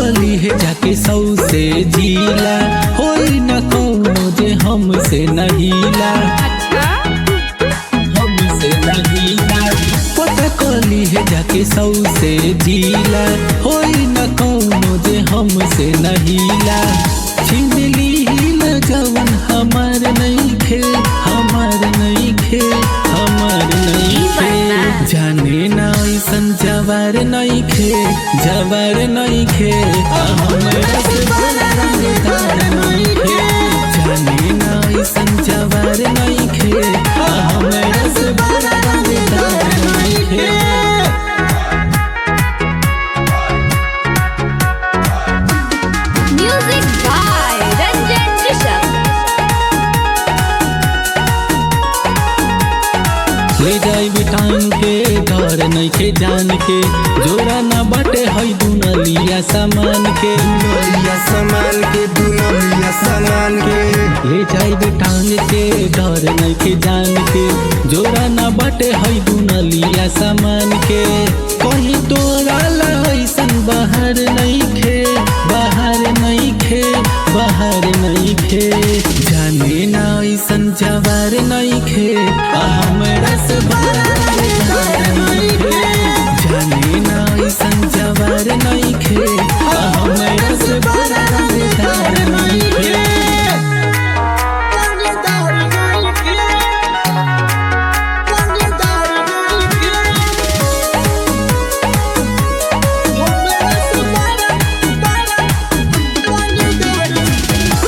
कली है जाके सौ से झीला होई न कौनो जे हमसे नहीला हमसे नहीला पता कली है जाके सौ से झीला होई न कौनो जे हमसे नहीला छीन ली न जवन हमार नहीं खे हमार नहीं खे हमार नहीं खे जाने ना ऐसन जवार नहीं खे जवार नहीं खे हमरा से बड़ा रंगदार नहीं खे जाने ना ऐसन जवार नहीं खे हमरा से बड़ा रंगदार नहीं खे। Music by Ranjan Rishabh. ले जाई बिटान के घर नहीं के जान के जोरा ना बटे हई दुनलिया सामान के दुनलिया सामान के दुनलिया सामान के ले जाई बिटान के घर नहीं के जान के जोरा ना बटे हई दुनलिया सामान के कहीं तोरा लइसन बाहर नहीं खे बाहर नहीं खे बाहर नहीं खे जाने ना ऐसन जवार नहीं खे हमरा से बड़ा नहीं खे जाने ना ऐसन जवार नहीं खे हमरा से बड़ा नहीं खे।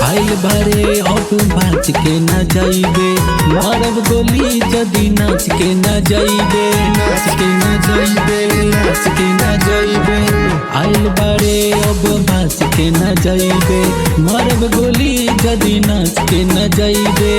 आइल बारे अब बाच के न जाइबे मारब गोली जदी नाच के न जाइबे नाच के न जाइबे नाच के न जाइबे आइल बारे अब बाच के न जाइबे मारब गोली जदी नाच के न जाइबे